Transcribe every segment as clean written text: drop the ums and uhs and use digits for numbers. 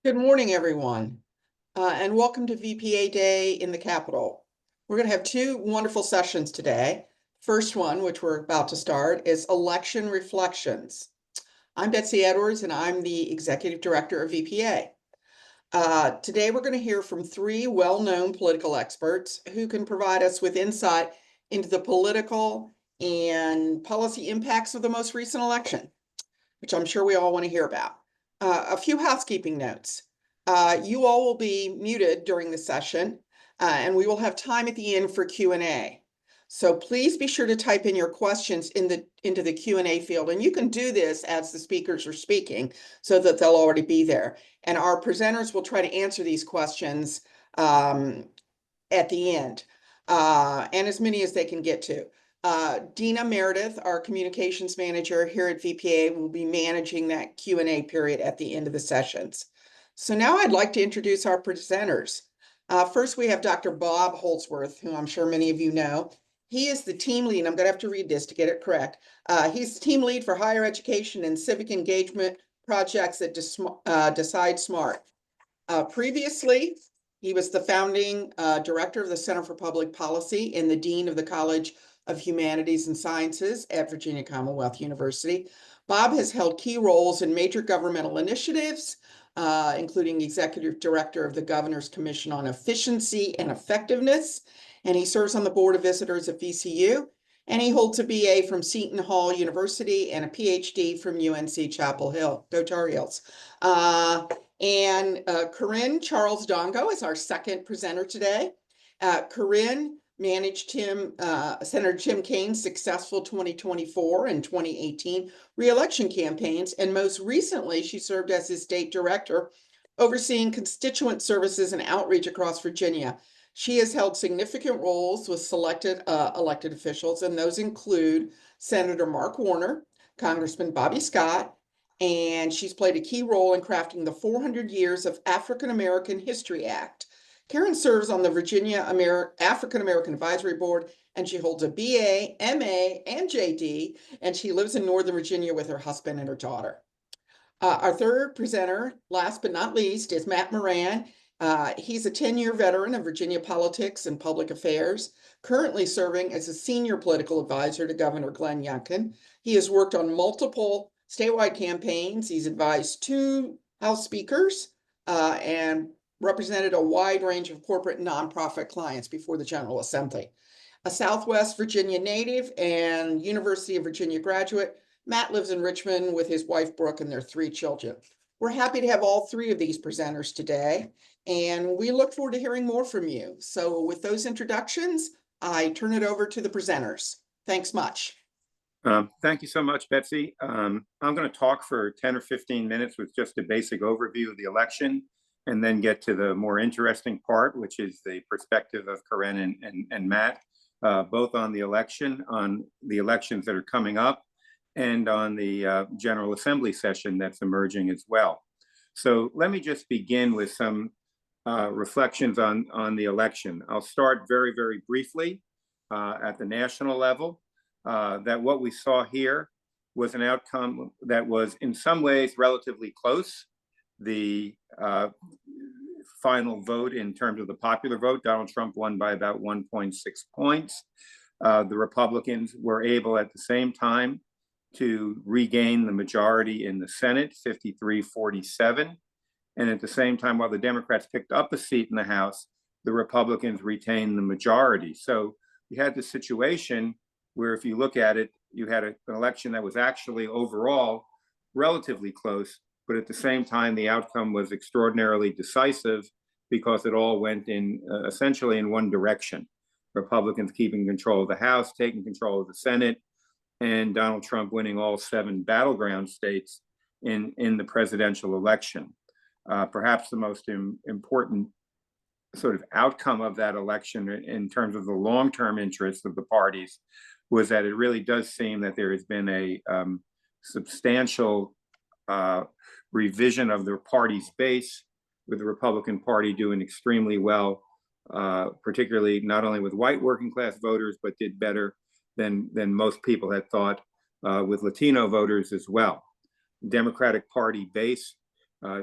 Good morning, everyone, and welcome to VPA Day in the Capitol. We're going to have two wonderful sessions today. First one, which we're about to start, is Election Reflections. I'm Betsy Edwards, and I'm the Executive Director of VPA. Today, we're going to hear from three well-known political experts who can provide us with insight into the political and policy impacts of the most recent election, which I'm sure we all want to hear about. A few housekeeping notes. You all will be muted during the session, and we will have time at the end for Q&A. So please be sure to type in your questions into the Q&A field, and you can do this as the speakers are speaking so that they'll already be there. And our presenters will try to answer these questions at the end, and as many as they can get to. Dina Meredith, our communications manager here at VPA, will be managing that Q&A period at the end of the sessions. So now I'd like to introduce our presenters. First, we have Dr. Bob Holsworth, who I'm sure many of you know. He is the team lead. I'm going to have to read this to get it correct. He's the team lead for higher education and civic engagement projects at Decide Smart. Previously, he was the founding director of the Center for Public Policy and the dean of the College of Humanities and Sciences at Virginia Commonwealth University. Bob has held key roles in major governmental initiatives, including executive director of the Governor's Commission on Efficiency and Effectiveness, and he serves on the Board of Visitors at VCU, and he holds a BA from Seton Hall University and a PhD from UNC Chapel Hill. Go Tar Heels. Keren Charles Dongo is our second presenter today. Keren managed Senator Tim Kaine's successful 2024 and 2018 re-election campaigns, and most recently, she served as his state director, overseeing constituent services and outreach across Virginia. She has held significant roles with selected elected officials, and those include Senator Mark Warner, Congressman Bobby Scott, and she's played a key role in crafting the 400 Years of African American History Act. Keren serves on the Virginia African American Advisory Board, and she holds a BA, MA, and JD, and she lives in Northern Virginia with her husband and her daughter. Our third presenter, last but not least, is Matt Moran. He's a 10-year veteran of Virginia politics and public affairs, currently serving as a senior political advisor to Governor Glenn Youngkin. He has worked on multiple statewide campaigns. He's advised two House speakers and represented a wide range of corporate and nonprofit clients before the General Assembly. A Southwest Virginia native and University of Virginia graduate, Matt lives in Richmond with his wife, Brooke, and their three children. We're happy to have all three of these presenters today, and we look forward to hearing more from you. So with those introductions, I turn it over to the presenters. Thanks much. Thank you so much, Betsy. I'm going to talk for 10 or 15 minutes with just a basic overview of the election, and then get to the more interesting part, which is the perspective of Keren and Matt, both on the elections that are coming up, and on the General Assembly session that's emerging as well. So let me just begin with some reflections on the election. I'll start very, very briefly at the national level, that what we saw here was an outcome that was in some ways relatively close. The final vote in terms of the popular vote, Donald Trump won by about 1.6 points. The Republicans were able at the same time to regain the majority in the Senate, 53-47. And at the same time, while the Democrats picked up a seat in the House, the Republicans retained the majority. So you had this situation where, if you look at it, you had an election that was actually overall relatively close, but at the same time, the outcome was extraordinarily decisive because it all went in essentially in one direction. Republicans keeping control of the House, taking control of the Senate, and Donald Trump winning all 7 battleground states in the presidential election. Perhaps the most important sort of outcome of that election in terms of the long-term interests of the parties was that it really does seem that there has been a substantial revision of their party's base, with the Republican Party doing extremely well, particularly not only with white working class voters, but did better than most people had thought with Latino voters as well. Democratic Party base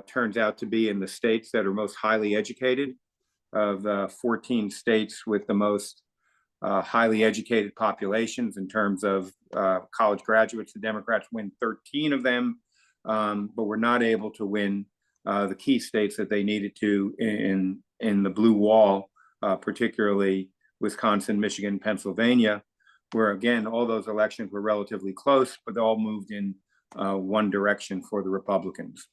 turns out to be in the states that are most highly educated. Of the 14 states with the most highly educated populations in terms of college graduates, the Democrats win 13 of them, but were not able to win the key states that they needed to in the blue wall, particularly Wisconsin, Michigan, Pennsylvania, where again, all those elections were relatively close, but they all moved in one direction for the Republicans.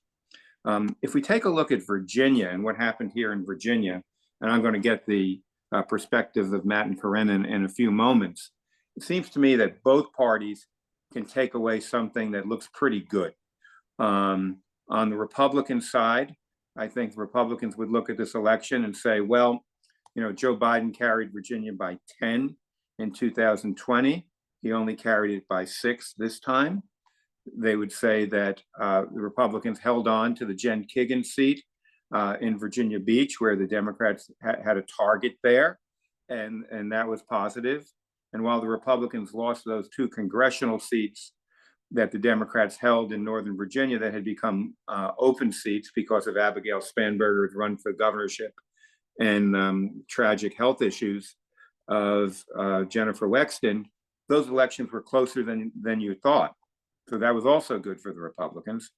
If we take a look at Virginia and what happened here in Virginia, and I'm going to get the perspectives of Matt and Keren in a few moments, it seems to me that both parties can take away something that looks pretty good. On the Republican side, I think Republicans would look at this election and say, well, you know, Joe Biden carried Virginia by 10 in 2020. He only carried it by 6 this time. They would say that the Republicans held on to the Jen Kiggin seat in Virginia Beach, where the Democrats had a target there, and that was positive. And while the Republicans lost those 2 congressional seats that the Democrats held in Northern Virginia that had become open seats because of Abigail Spanberger's run for governorship and tragic health issues of Jennifer Wexton, those elections were closer than you thought. So that was also good for the Republicans.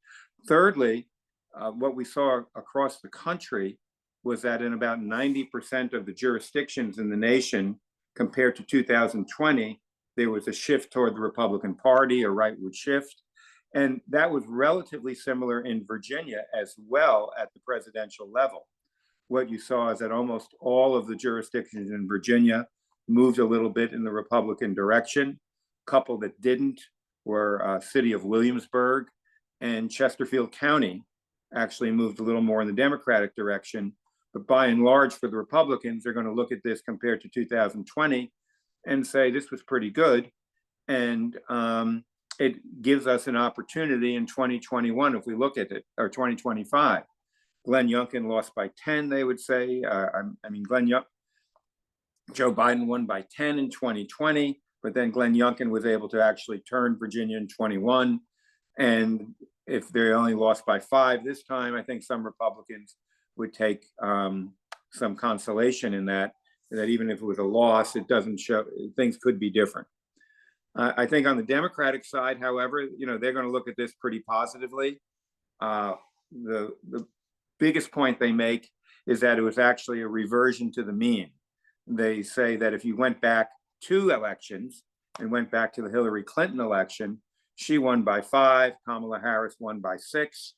Thirdly, what we saw across the country was that in about 90% of the jurisdictions in the nation, compared to 2020, there was a shift toward the Republican Party, a rightward shift. And that was relatively similar in Virginia as well at the presidential level. What you saw is that almost all of the jurisdictions in Virginia moved a little bit in the Republican direction. A couple that didn't were city of Williamsburg and Chesterfield County actually moved a little more in the Democratic direction. But by and large, for the Republicans, they're going to look at this compared to 2020 and say this was pretty good. And it gives us an opportunity in 2021, if we look at it, or 2025. Glenn Youngkin lost by 10, they would say. Joe Biden won by 10 in 2020, but then Glenn Youngkin was able to actually turn Virginia in 21. And if they only lost by 5 this time, I think some Republicans would take some consolation in that even if it was a loss, it doesn't show things could be different. I think on the Democratic side, however, you know, they're going to look at this pretty positively. The biggest point they make is that it was actually a reversion to the mean. They say that if you went back 2 elections and went back to the Hillary Clinton election, she won by 5, Kamala Harris won by 6.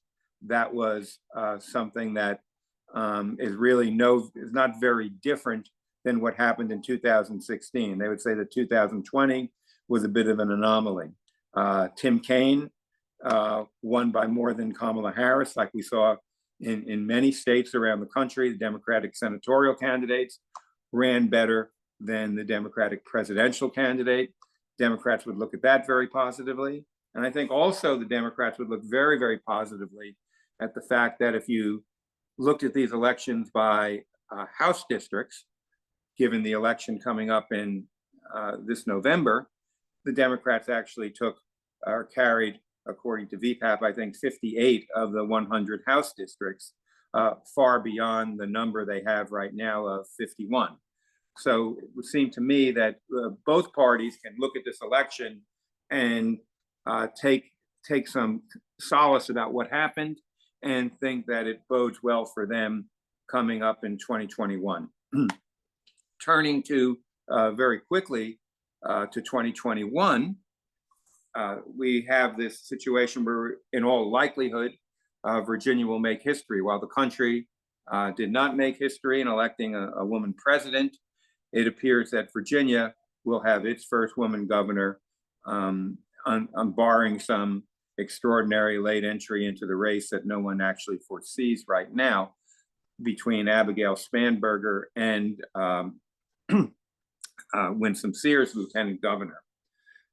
That was something that is not very different than what happened in 2016. They would say that 2020 was a bit of an anomaly. Tim Kaine won by more than Kamala Harris, like we saw in many states around the country. The Democratic senatorial candidates ran better than the Democratic presidential candidate. Democrats would look at that very positively. And I think also the Democrats would look very, very positively at the fact that if you looked at these elections by House districts, given the election coming up in this November, the Democrats actually took or carried, according to VPA, I think 58 of the 100 House districts, far beyond the number they have right now of 51. So it would seem to me that both parties can look at this election and take some solace about what happened and think that it bodes well for them coming up in 2021. Turning to very quickly to 2021, we have this situation where, in all likelihood, Virginia will make history. While the country did not make history in electing a woman president, it appears that Virginia will have its first woman governor, barring some extraordinary late entry into the race that no one actually foresees right now between Abigail Spanberger and Winsome Sears, lieutenant governor.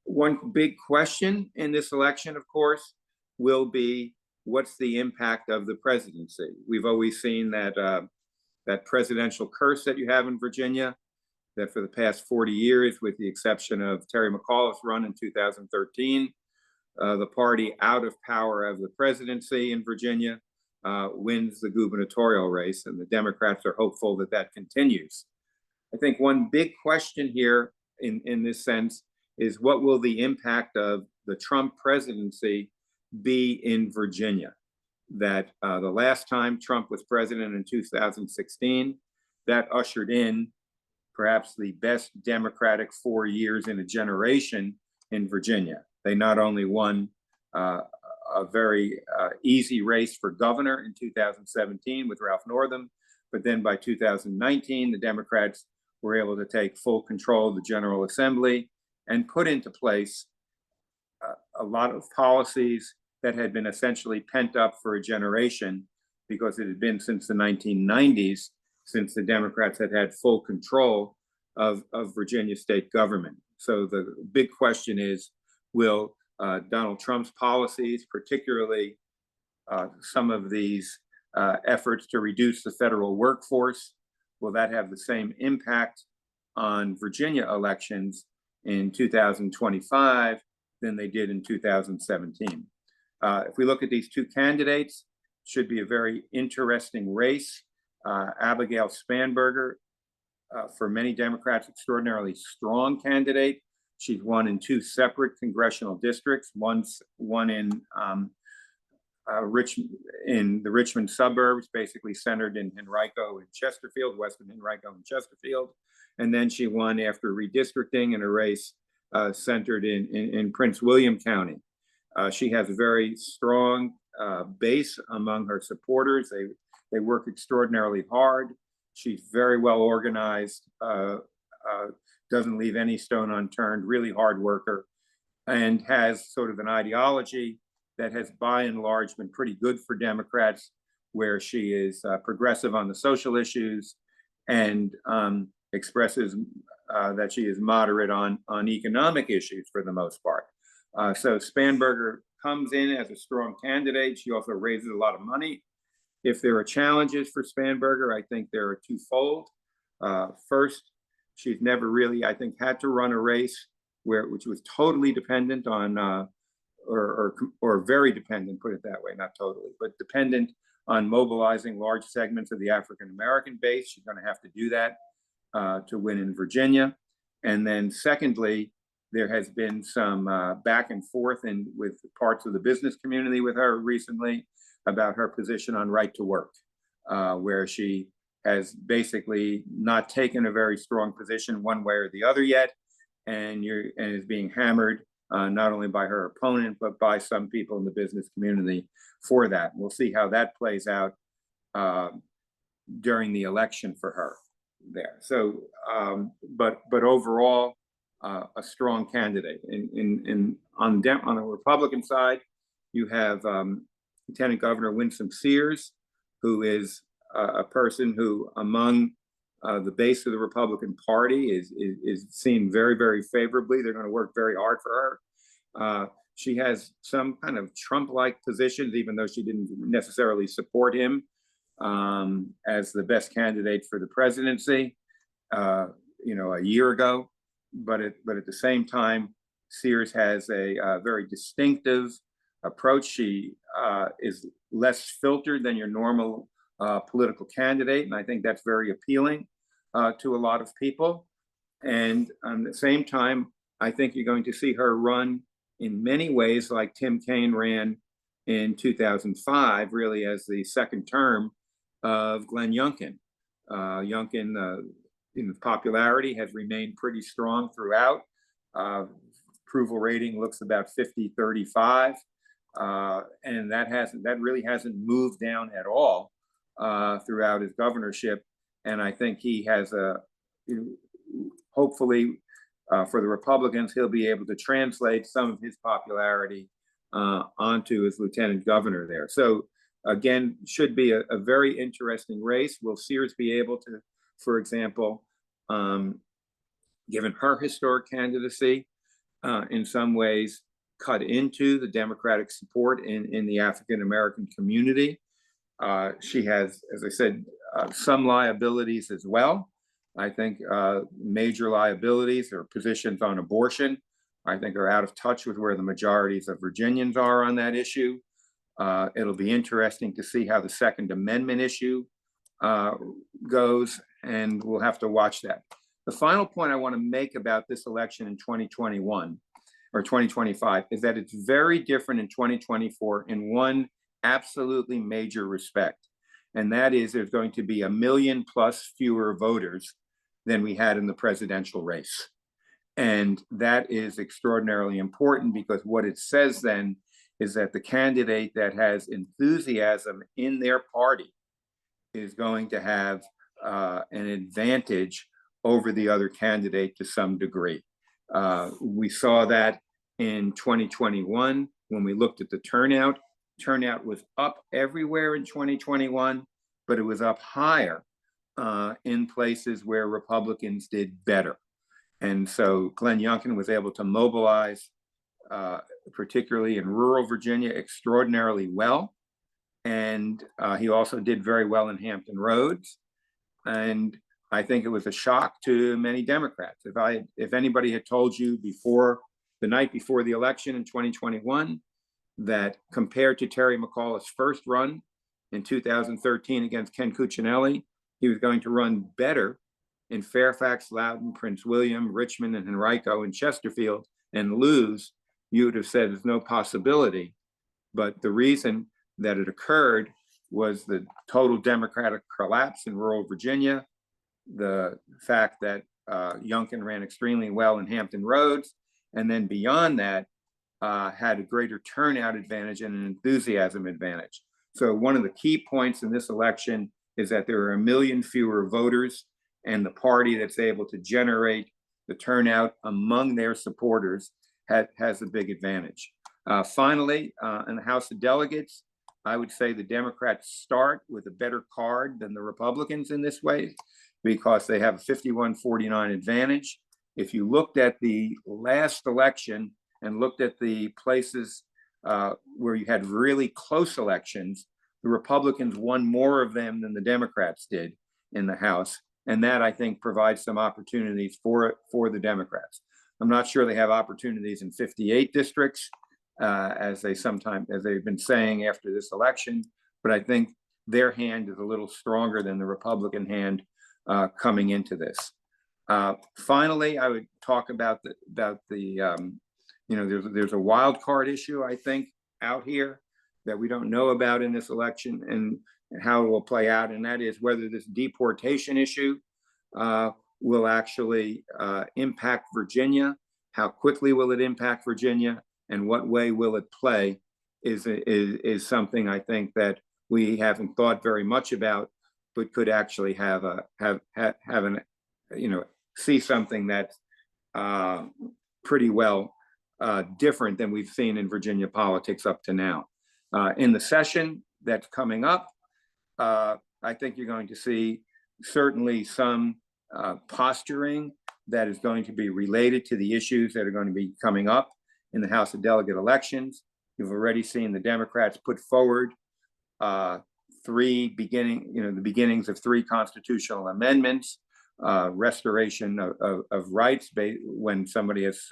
One big question in this election, of course, will be what's the impact of the presidency? We've always seen that that presidential curse that you have in Virginia, that for the past 40 years, with the exception of Terry McAuliffe's run in 2013, the party out of power of the presidency in Virginia wins the gubernatorial race, and the Democrats are hopeful that that continues. I think one big question here in this sense is what will the impact of the Trump presidency be in Virginia? That the last time Trump was president in 2016, that ushered in perhaps the best Democratic 4 years in a generation in Virginia. They not only won a very easy race for governor in 2017 with Ralph Northam, but then by 2019, the Democrats were able to take full control of the General Assembly and put into place a lot of policies that had been essentially pent up for a generation, because it had been since the 1990s since the Democrats had had full control of Virginia state government. So the big question is, will Donald Trump's policies, particularly some of these efforts to reduce the federal workforce, will that have the same impact on Virginia elections in 2025 than they did in 2017? If we look at these two candidates, it should be a very interesting race. Abigail Spanberger, for many Democrats, extraordinarily strong candidate. She's won in two separate congressional districts, one in the Richmond suburbs, basically centered in Henrico and Chesterfield, western Henrico and Chesterfield. And then she won after redistricting in a race centered in Prince William County. She has a very strong base among her supporters. They work extraordinarily hard. She's very well organized, doesn't leave any stone unturned, really hard worker, and has sort of an ideology that has by and large been pretty good for Democrats, where she is progressive on the social issues and expresses that she is moderate on economic issues for the most part. So Spanberger comes in as a strong candidate. She also raises a lot of money. If there are challenges for Spanberger, I think there are twofold. First, she's never really, I think, had to run a race which was totally dependent on, or very dependent, put it that way, not totally, but dependent on mobilizing large segments of the African-American base. She's going to have to do that to win in Virginia. And then secondly, there has been some back and forth with parts of the business community with her recently about her position on right to work, where she has basically not taken a very strong position one way or the other yet, and is being hammered not only by her opponent, but by some people in the business community for that. We'll see how that plays out during the election for her there. So, but overall, a strong candidate. On the Republican side, you have Lieutenant Governor Winsome Sears, who is a person who, among the base of the Republican Party, is seen very, very favorably. They're going to work very hard for her. She has some kind of Trump-like positions, even though she didn't necessarily support him as the best candidate for the presidency, a year ago. But at the same time, Sears has a very distinctive approach. She is less filtered than your normal political candidate, and I think that's very appealing to a lot of people. And at the same time, I think you're going to see her run in many ways like Tim Kaine ran in 2005, really as the second term of Glenn Youngkin. Youngkin, popularity has remained pretty strong throughout. Approval rating looks about 50-35, and that really hasn't moved down at all throughout his governorship. And I think he has hopefully for the Republicans, he'll be able to translate some of his popularity onto his lieutenant governor there. So again, should be a very interesting race. Will Sears be able to, for example, given her historic candidacy, in some ways cut into the Democratic support in the African-American community? She has, as I said, some liabilities as well. I think major liabilities or positions on abortion, I think, are out of touch with where the majorities of Virginians are on that issue. It'll be interesting to see how the Second Amendment issue goes, and we'll have to watch that. The final point I want to make about this election in 2021 or 2025 is that it's very different in 2024 in one absolutely major respect. And that is there's going to be 1 million plus fewer voters than we had in the presidential race. And that is extraordinarily important because what it says then is that the candidate that has enthusiasm in their party is going to have an advantage over the other candidate to some degree. We saw that in 2021 when we looked at the turnout. Turnout was up everywhere in 2021, but it was up higher in places where Republicans did better. And so Glenn Youngkin was able to mobilize, particularly in rural Virginia, extraordinarily well. And he also did very well in Hampton Roads. And I think it was a shock to many Democrats. If anybody had told you before the night before the election in 2021 that compared to Terry McAuliffe's first run in 2013 against Ken Cuccinelli, he was going to run better in Fairfax, Loudoun, Prince William, Richmond, and Henrico, and Chesterfield and lose, you would have said there's no possibility. But the reason that it occurred was the total Democratic collapse in rural Virginia, the fact that Youngkin ran extremely well in Hampton Roads, and then beyond that, had a greater turnout advantage and an enthusiasm advantage. So one of the key points in this election is that there are 1 million fewer voters, and the party that's able to generate the turnout among their supporters has a big advantage. Finally, in the House of Delegates, I would say the Democrats start with a better card than the Republicans in this way because they have a 51-49 advantage. If you looked at the last election and looked at the places where you had really close elections, the Republicans won more of them than the Democrats did in the House. And that, I think, provides some opportunities for the Democrats. I'm not sure they have opportunities in 58 districts, as they've been saying after this election, but I think their hand is a little stronger than the Republican hand coming into this. Finally, I would talk about there's a wild card issue, I think, out here that we don't know about in this election and how it will play out, and that is whether this deportation issue will actually impact Virginia, how quickly will it impact Virginia, and what way will it play is something I think that we haven't thought very much about, but could actually see something that's pretty well different than we've seen in Virginia politics up to now. In the session that's coming up, I think you're going to see certainly some posturing that is going to be related to the issues that are going to be coming up in the House of Delegate elections. You've already seen the Democrats put forward the beginnings of 3 constitutional amendments, restoration of rights when somebody has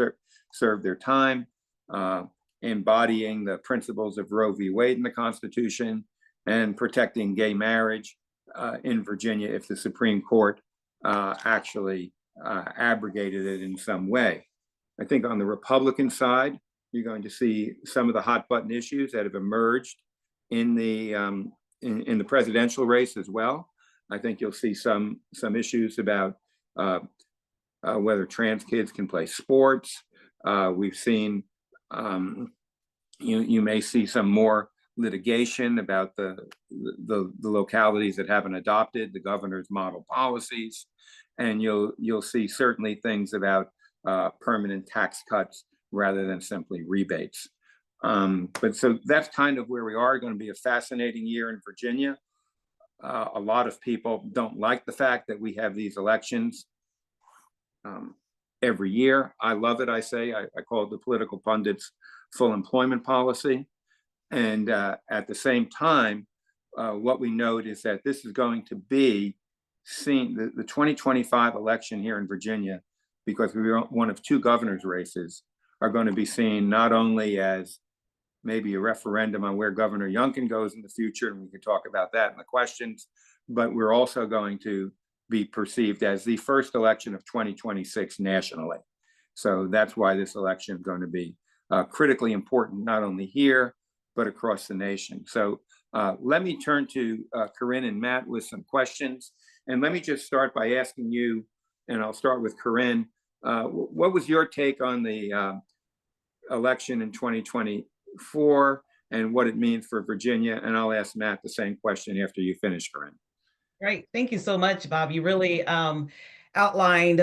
served their time, embodying the principles of Roe v. Wade in the Constitution, and protecting gay marriage in Virginia if the Supreme Court actually abrogated it in some way. I think on the Republican side, you're going to see some of the hot button issues that have emerged in the presidential race as well. I think you'll see some issues about whether trans kids can play sports. We've seen you may see some more litigation about the localities that haven't adopted the governor's model policies, and you'll see certainly things about permanent tax cuts rather than simply rebates. But so that's kind of where we are. Going to be a fascinating year in Virginia. A lot of people don't like the fact that we have these elections every year. I love it. I call it the political pundits' full employment policy. And at the same time, what we note is that this is going to be seen, the 2025 election here in Virginia, because we are one of 2 governor's races, are going to be seen not only as maybe a referendum on where Governor Youngkin goes in the future, and we can talk about that in the questions. But we're also going to be perceived as the first election of 2026 nationally. So that's why this election is going to be critically important, not only here, but across the nation. So let me turn to Keren and Matt with some questions. And let me just start by asking you, and I'll start with Keren, what was your take on the election in 2024 and what it means for Virginia? And I'll ask Matt the same question after you finish, Keren. Great. Thank you so much, Bob. You really outlined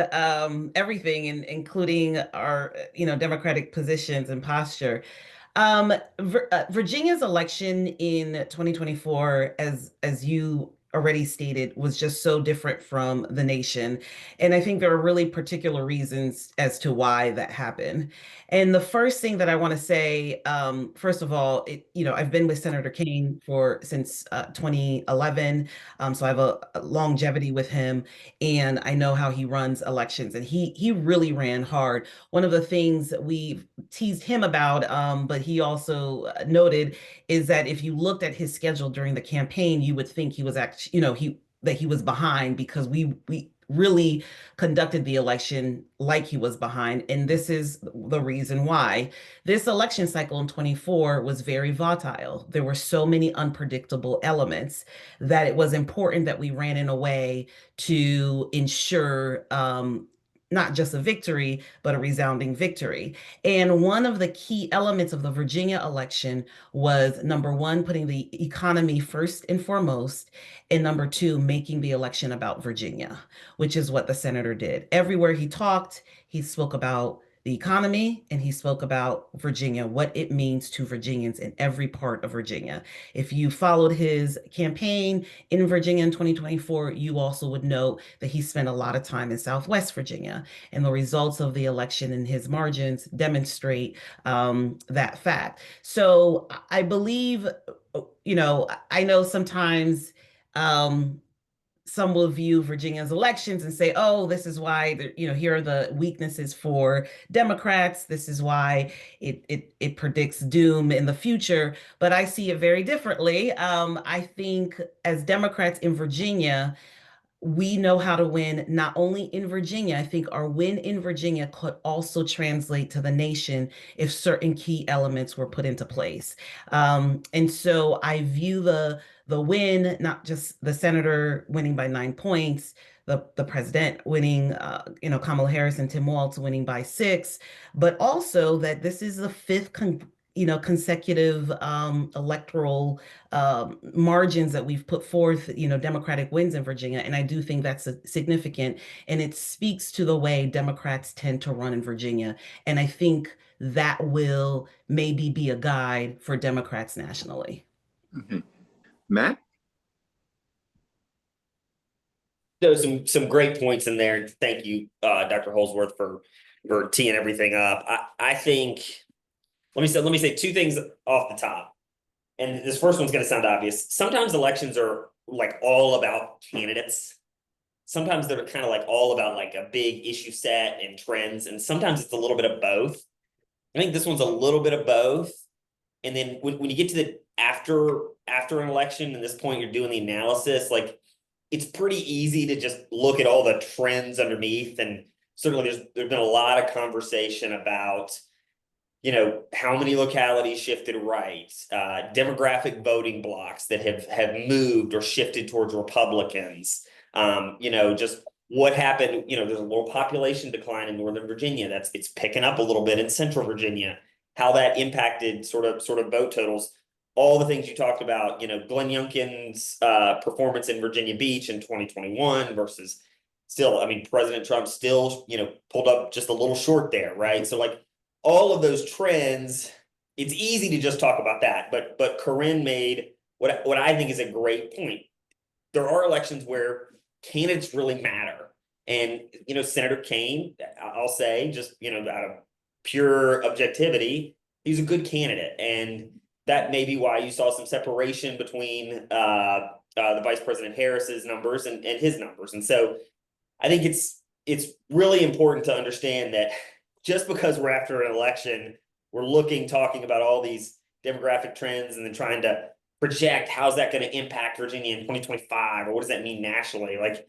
everything, including our, Democratic positions and posture. Virginia's election in 2024, as you already stated, was just so different from the nation. And I think there are really particular reasons as to why that happened. And the first thing that I want to say, first of all, I've been with Senator Kaine since 2011. So I have a longevity with him, and I know how he runs elections, and he really ran hard. One of the things that we teased him about, but he also noted, is that if you looked at his schedule during the campaign, you would think he was actually, that he was behind, because we really conducted the election like he was behind. And this is the reason why. This election cycle in 24 was very volatile. There were so many unpredictable elements that it was important that we ran in a way to ensure not just a victory, but a resounding victory. And one of the key elements of the Virginia election was, number one, putting the economy first and foremost, and number two, making the election about Virginia, which is what the senator did. Everywhere he talked, he spoke about the economy, and he spoke about Virginia, what it means to Virginians in every part of Virginia. If you followed his campaign in Virginia in 2024, you also would know that he spent a lot of time in Southwest Virginia, and the results of the election and his margins demonstrate that fact. So I believe, I know sometimes some will view Virginia's elections and say, oh, this is why, here are the weaknesses for Democrats. This is why it predicts doom in the future. But I see it very differently. I think as Democrats in Virginia, we know how to win, not only in Virginia. I think our win in Virginia could also translate to the nation if certain key elements were put into place. And so I view the win, not just the senator winning by 9 points, the president winning, Kamala Harris and Tim Walz winning by 6, but also that this is the fifth consecutive electoral margins that we've put forth, Democratic wins in Virginia. And I do think that's significant. And it speaks to the way Democrats tend to run in Virginia. And I think that will maybe be a guide for Democrats nationally. Mm-hmm. Matt? There's some great points in there. Thank you, Dr. Holsworth, for teeing everything up. I think, let me say two things off the top. And this first one's going to sound obvious. Sometimes elections are like all about candidates. Sometimes they're kind of like all about like a big issue set and trends. And sometimes it's a little bit of both. I think this one's a little bit of both. And then when you get to the after an election, and this point you're doing the analysis, like it's pretty easy to just look at all the trends underneath. And certainly there's been a lot of conversation about, how many localities shifted right, demographic voting blocks that have moved or shifted towards Republicans, just what happened, there's a little population decline in Northern Virginia. It's picking up a little bit in Central Virginia, how that impacted sort of vote totals. All the things you talked about, Glenn Youngkin's performance in Virginia Beach in 2021 versus still, President Trump still, pulled up just a little short there, right? So like all of those trends, it's easy to just talk about that. But Keren made what I think is a great point. There are elections where candidates really matter. And, Senator Kaine, I'll say, just, out of pure objectivity, he's a good candidate. And that may be why you saw some separation between the Vice President Harris's numbers and his numbers. And so I think it's really important to understand that just because we're after an election, we're talking about all these demographic trends and then trying to project how's that going to impact Virginia in 2025, or what does that mean nationally? Like,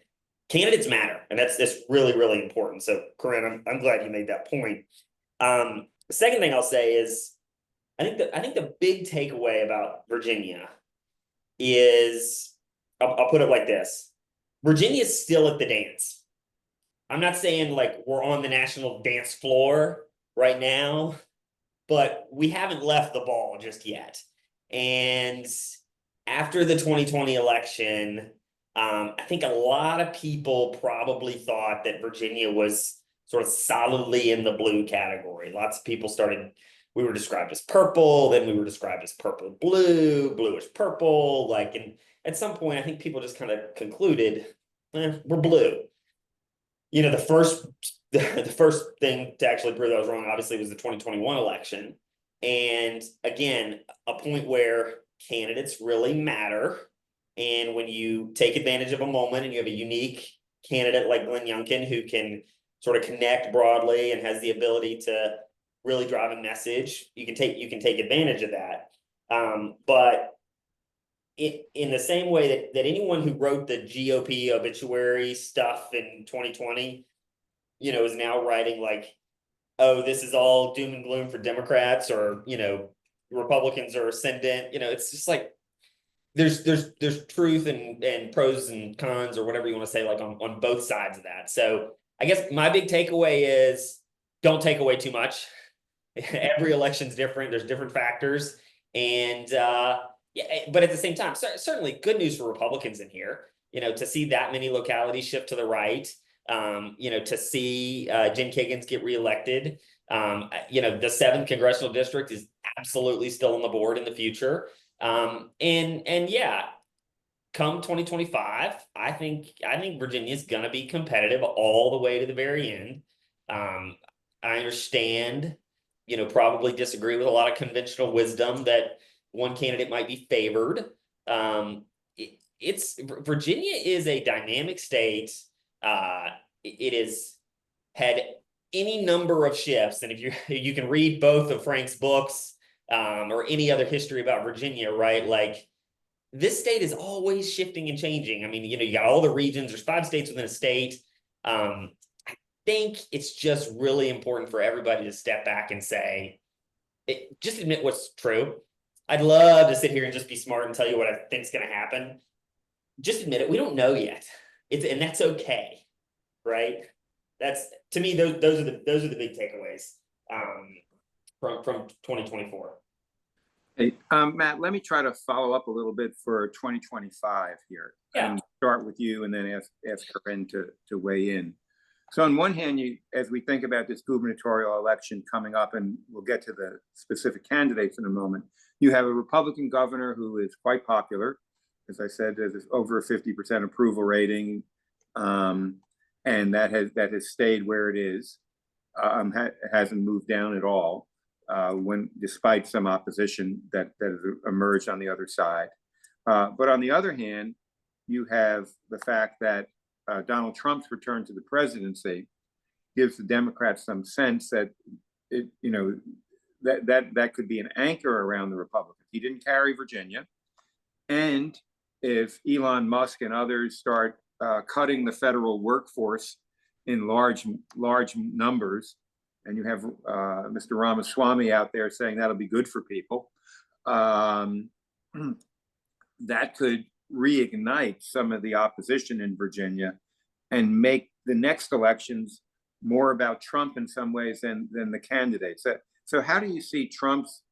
candidates matter, and that's really, really important. So, Keren, I'm glad you made that point. The second thing I'll say is, I think the big takeaway about Virginia is, I'll put it like this: Virginia is still at the dance. I'm not saying like we're on the national dance floor right now, but we haven't left the ball just yet. And after the 2020 election, I think a lot of people probably thought that Virginia was sort of solidly in the blue category. Lots of people we were described as purple, then we were described as purple blue, bluish purple. Like, and at some point, I think people just kind of concluded, we're blue. You know, the first thing to actually prove that I was wrong, obviously, was the 2021 election. And again, a point where candidates really matter. And when you take advantage of a moment and you have a unique candidate like Glenn Youngkin, who can sort of connect broadly and has the ability to really drive a message, you can take advantage of that. But in the same way that anyone who wrote the GOP obituary stuff in 2020, you know, is now writing like, oh, this is all doom and gloom for Democrats, or, you know, Republicans are ascendant. You know, it's just like there's truth and pros and cons, or whatever you want to say, like on both sides of that. So I guess my big takeaway is, don't take away too much. Every election's different. There's different factors. And yeah, but at the same time, certainly good news for Republicans in here, you know, to see that many localities shift to the right. You know, to see Jen Kagan's get reelected. You know, the 7th congressional district is absolutely still on the board in the future. And yeah, come 2025, I think Virginia is going to be competitive all the way to the very end. I understand, you know, probably disagree with a lot of conventional wisdom that one candidate might be favored. Virginia is a dynamic state. It has had any number of shifts, and if you can read both of Frank's books, or any other history about Virginia, right? Like, this state is always shifting and changing. I mean, you know, you got all the regions. There's 5 states within a state. I think it's just really important for everybody to step back and say, just admit what's true. I'd love to sit here and just be smart and tell you what I think's going to happen. Just admit it. We don't know yet. And that's okay, right? That's, to me, those are the big takeaways from 2024. Hey, Matt, let me try to follow up a little bit for 2025 here. Yeah. And start with you and then ask Keren to weigh in. So on one hand, as we think about this gubernatorial election coming up, and we'll get to the specific candidates in a moment, you have a Republican governor who is quite popular. As I said, there's over a 50% approval rating, and that has stayed where it is. Hasn't moved down at all, despite some opposition that has emerged on the other side. But on the other hand, you have the fact that Donald Trump's return to the presidency gives the Democrats some sense that that could be an anchor around the Republicans. He didn't carry Virginia, and if Elon Musk and others start cutting the federal workforce in large numbers, and you have Mr. Ramaswamy out there saying that'll be good for people, that could reignite some of the opposition in Virginia and make the next elections more about Trump in some ways than the candidates. So how do you see Trump's,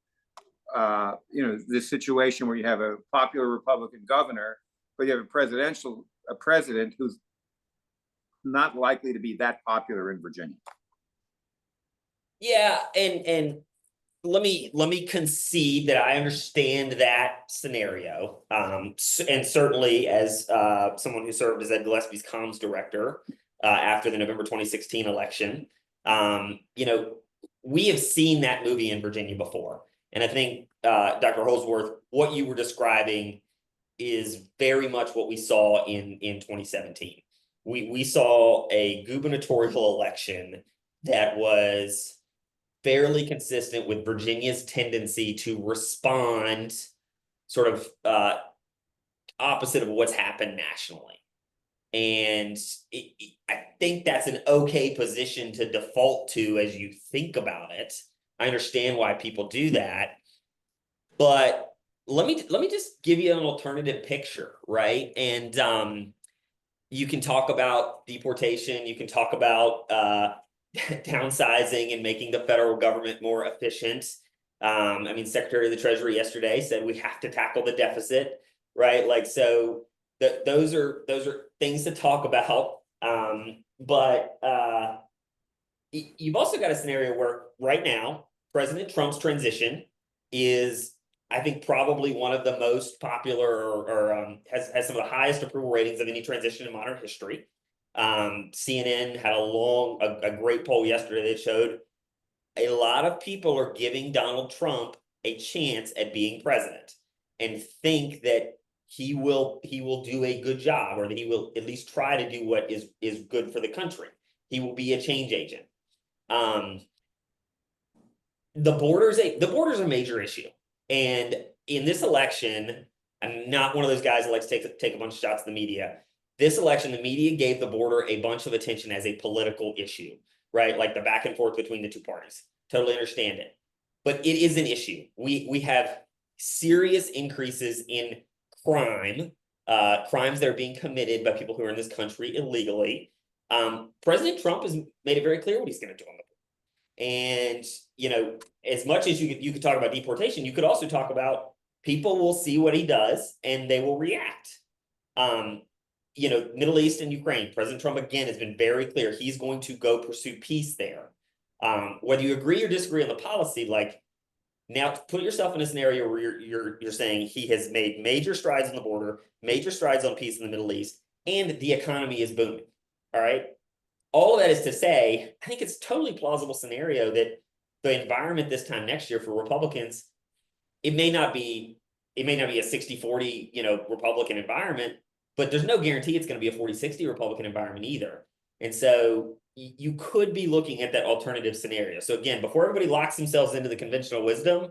this situation where you have a popular Republican governor, but you have a president who's not likely to be that popular in Virginia? Yeah, and let me concede that I understand that scenario. And certainly as someone who served as Ed Gillespie's comms director after the November 2016 election, we have seen that movie in Virginia before. And I think, Dr. Holsworth, what you were describing is very much what we saw in 2017. We saw a gubernatorial election that was fairly consistent with Virginia's tendency to respond sort of opposite of what's happened nationally. And I think that's an okay position to default to as you think about it. I understand why people do that, but let me just give you an alternative picture, right? And you can talk about deportation, you can talk about downsizing and making the federal government more efficient. I mean, Secretary of the Treasury yesterday said we have to tackle the deficit, right? Like, so those are things to talk about. But you've also got a scenario where right now President Trump's transition is, I think, probably one of the most popular or has some of the highest approval ratings of any transition in modern history. CNN had a great poll yesterday that showed a lot of people are giving Donald Trump a chance at being president and think that he will do a good job, or that he will at least try to do what is good for the country. He will be a change agent. The border's a major issue. And in this election, I'm not one of those guys that likes to take a bunch of shots at the media. This election, the media gave the border a bunch of attention as a political issue, right? Like the back and forth between the two parties. Totally understand it. But it is an issue. We have serious increases in crime, crimes that are being committed by people who are in this country illegally. President Trump has made it very clear what he's going to do on the border. And, you know, as much as you could talk about deportation, you could also talk about people will see what he does and they will react. You know, Middle East and Ukraine, President Trump again has been very clear he's going to go pursue peace there. Whether you agree or disagree on the policy, like, now put yourself in a scenario where you're saying he has made major strides on the border, major strides on peace in the Middle East, and the economy is booming. All right. All of that is to say, I think it's a totally plausible scenario that the environment this time next year for Republicans, it may not be a 60-40, you know, Republican environment, but there's no guarantee it's going to be a 40-60 Republican environment either. And so you could be looking at that alternative scenario. So again, before everybody locks themselves into the conventional wisdom,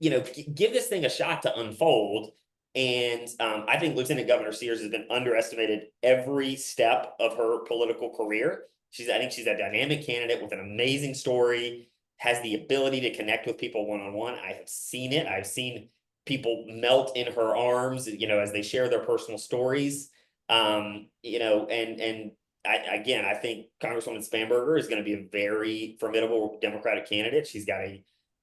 you know, give this thing a shot to unfold. And I think Lieutenant Governor Sears has been underestimated every step of her political career. I think she's a dynamic candidate with an amazing story, has the ability to connect with people one-on-one. I have seen it. I've seen people melt in her arms, you know, as they share their personal stories. You know, and I think Congresswoman Spanberger is going to be a very formidable Democratic candidate. She's got a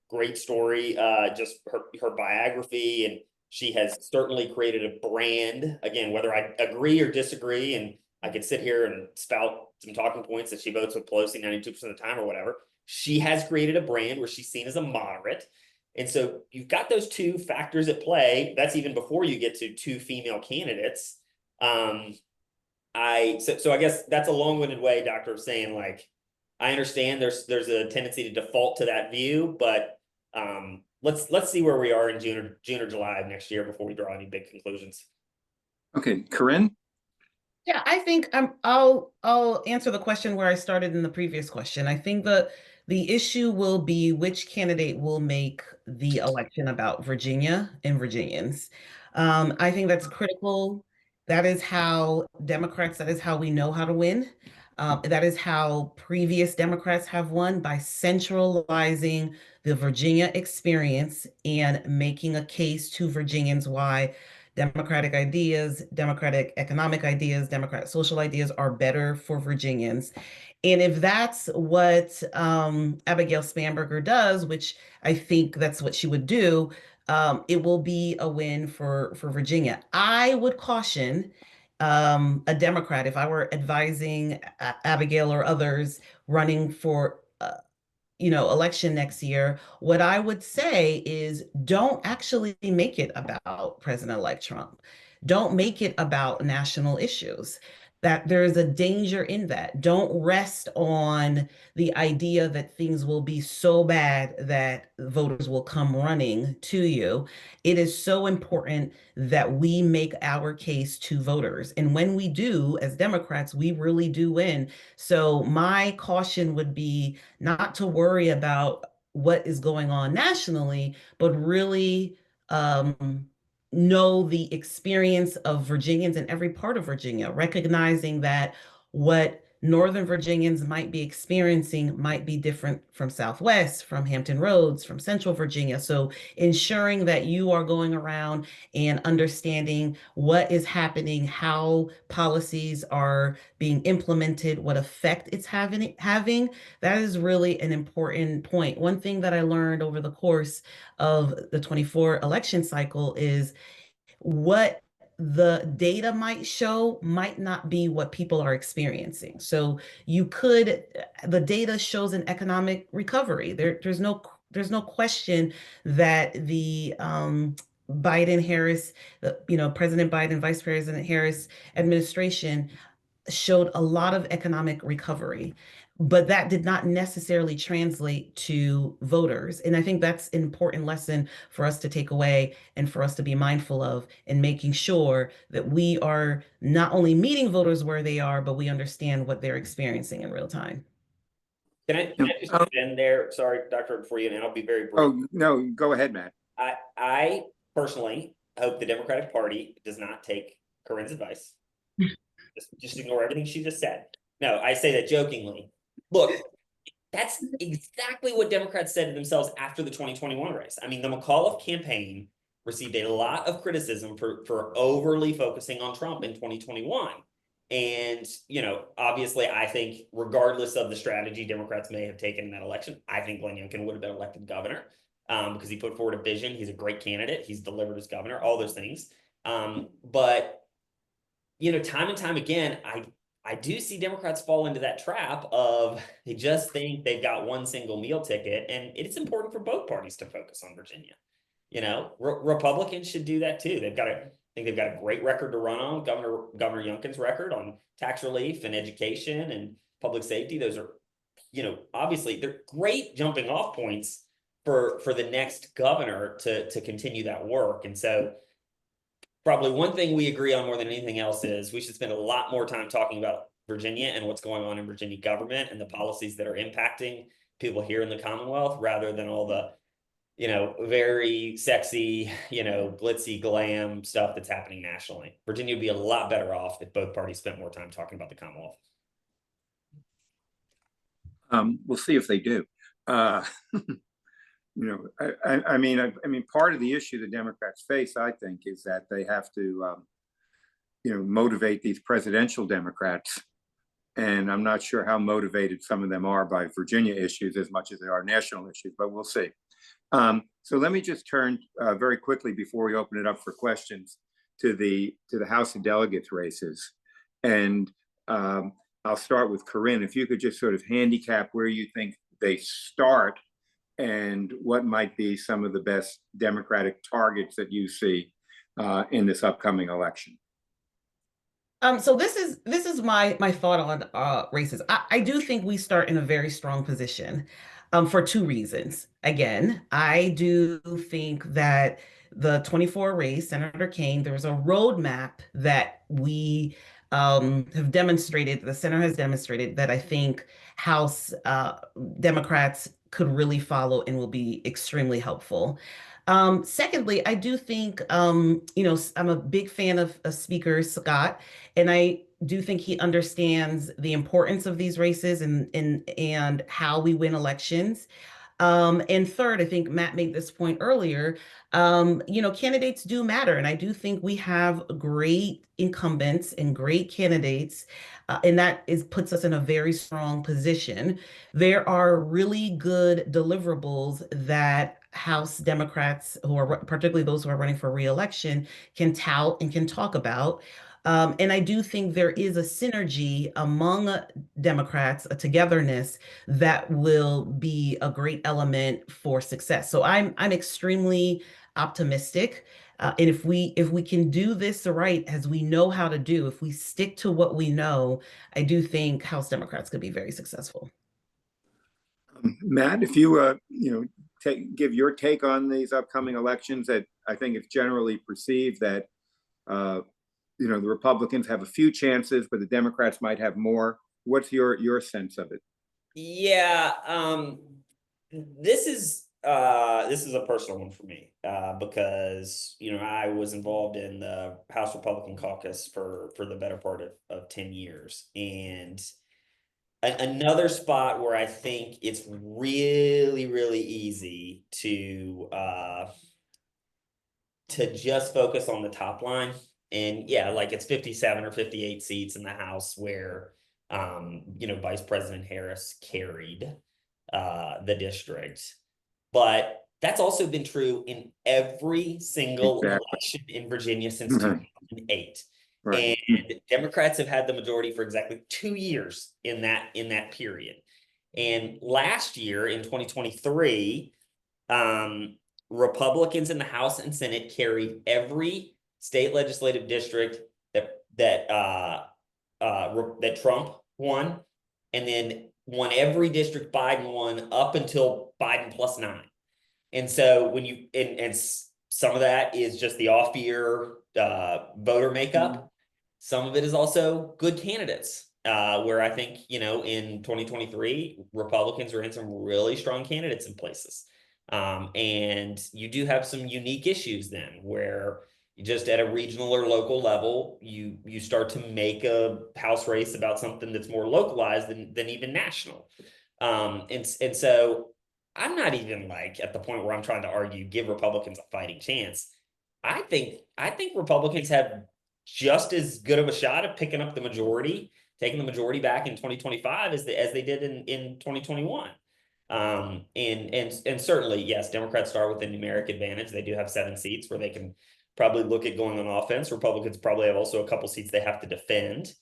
great story, just her biography, and she has certainly created a brand. Again, whether I agree or disagree, and I could sit here and spout some talking points that she votes with Pelosi 92% of the time or whatever, she has created a brand where she's seen as a moderate. And so you've got those two factors at play. That's even before you get to two female candidates. So I guess that's a long-winded way, Doctor, of saying, like, I understand there's a tendency to default to that view, but let's see where we are in June or July of next year before we draw any big conclusions. Okay, Keren? Yeah, I think I'll answer the question where I started in the previous question. I think the issue will be which candidate will make the election about Virginia and Virginians. I think that's critical. That is how Democrats, that is how we know how to win. That is how previous Democrats have won, by centralizing the Virginia experience and making a case to Virginians why democratic ideas, democratic economic ideas, democratic social ideas are better for Virginians. And if that's what Abigail Spanberger does, which I think that's what she would do, it will be a win for Virginia. I would caution a Democrat, if I were advising Abigail or others running for election next year, what I would say is don't actually make it about President-elect Trump. Don't make it about national issues. that there is a danger in that. Don't rest on the idea that things will be so bad that voters will come running to you. It is so important that we make our case to voters. And when we do, as Democrats, we really do win. So my caution would be not to worry about what is going on nationally, but really know the experience of Virginians in every part of Virginia, recognizing that what Northern Virginians might be experiencing might be different from Southwest, from Hampton Roads, from Central Virginia. So ensuring that you are going around and understanding what is happening, how policies are being implemented, what effect it's having, that is really an important point. One thing that I learned over the course of the 24 election cycle is what the data might show might not be what people are experiencing. So the data shows an economic recovery. There's no question that the Biden-Harris, President Biden, Vice President Harris administration showed a lot of economic recovery, but that did not necessarily translate to voters. And I think that's an important lesson for us to take away and for us to be mindful of in making sure that we are not only meeting voters where they are, but we understand what they're experiencing in real time. Can I just jump in there? Sorry, Doctor, before you, and I'll be very brief. Oh, no, go ahead, Matt. I personally hope the Democratic Party does not take Keren's advice. Just ignore everything she just said. No, I say that jokingly. Look, that's exactly what Democrats said to themselves after the 2021 race. I mean, the McAuliffe campaign received a lot of criticism for overly focusing on Trump in 2021. And, obviously, I think regardless of the strategy Democrats may have taken in that election, I think Glenn Youngkin would have been elected governor because he put forward a vision. He's a great candidate. He's delivered as governor, all those things. But time and time again, I do see Democrats fall into that trap of they just think they've got one single meal ticket, and it's important for both parties to focus on Virginia. Republicans should do that too. I think they've got a great record to run on. Governor Youngkin's record on tax relief and education and public safety. Those are, obviously they're great jumping off points for the next governor to continue that work. And so probably one thing we agree on more than anything else is we should spend a lot more time talking about Virginia and what's going on in Virginia government and the policies that are impacting people here in the Commonwealth rather than all the, very sexy, glitzy glam stuff that's happening nationally. Virginia would be a lot better off if both parties spent more time talking about the Commonwealth. We'll see if they do. I mean, part of the issue the Democrats face, I think, is that they have to, motivate these presidential Democrats. And I'm not sure how motivated some of them are by Virginia issues as much as they are national issues, but we'll see. So let me just turn very quickly before we open it up for questions to the House of Delegates races. And I'll start with Keren. If you could just sort of handicap where you think they start and what might be some of the best Democratic targets that you see in this upcoming election. So this is my thought on races. I do think we start in a very strong position for two reasons. Again, I do think that the 24 race, Senator Kaine, there's a roadmap that we have demonstrated, the Center has demonstrated that I think House Democrats could really follow and will be extremely helpful. Secondly, I do think, I'm a big fan of Speaker Scott, and I do think he understands the importance of these races and how we win elections. And third, I think Matt made this point earlier, candidates do matter. And I do think we have great incumbents and great candidates, and that puts us in a very strong position. There are really good deliverables that House Democrats, particularly those who are running for re-election, can tout and can talk about. And I do think there is a synergy among Democrats, a togetherness that will be a great element for success. So I'm extremely optimistic. And if we can do this right, as we know how to do, if we stick to what we know, I do think House Democrats could be very successful. Matt, if you give your take on these upcoming elections, that I think it's generally perceived that the Republicans have a few chances, but the Democrats might have more. What's your sense of it? Yeah, this is a personal one for me because I was involved in the House Republican caucus for the better part of 10 years, and another spot where I think it's really, really easy to just focus on the top line. And yeah, like it's 57 or 58 seats in the House where Vice President Harris carried the district. But that's also been true in every single election in Virginia since 2008. Right. And Democrats have had the majority for exactly 2 years in that period. And last year in 2023, Republicans in the House and Senate carried every state legislative district that Trump won, and then won every district Biden won up until Biden +9. And so when you and some of that is just the off-year voter makeup. Some of it is also good candidates. Where I think, in 2023, Republicans are in some really strong candidates in places. And you do have some unique issues then where just at a regional or local level, you start to make a House race about something that's more localized than even national. And so I'm not even like at the point where I'm trying to argue, give Republicans a fighting chance. I think Republicans have just as good of a shot at picking up the majority, taking the majority back in 2025 as they did in 2021. And certainly, yes, Democrats start with a numeric advantage. They do have 7 seats where they can probably look at going on offense. Republicans probably have also a couple seats they have to defend.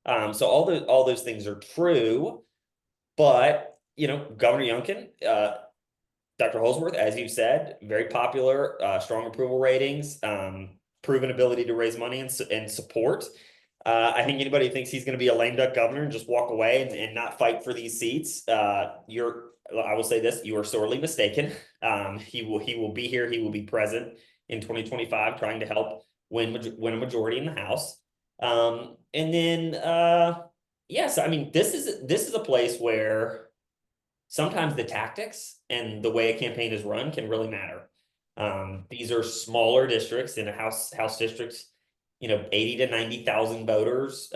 So all those things are true, but Governor Youngkin, Dr. Holsworth, as you said, very popular, strong approval ratings, proven ability to raise money and support. I think anybody who thinks he's going to be a lame duck governor and just walk away and not fight for these seats, I will say this, you are sorely mistaken. He will be here. He will be present in 2025, trying to help win a majority in the House. And then, yes, I mean, this is a place where sometimes the tactics and the way a campaign is run can really matter. These are smaller districts in a House districts, 80 to 90,000 voters,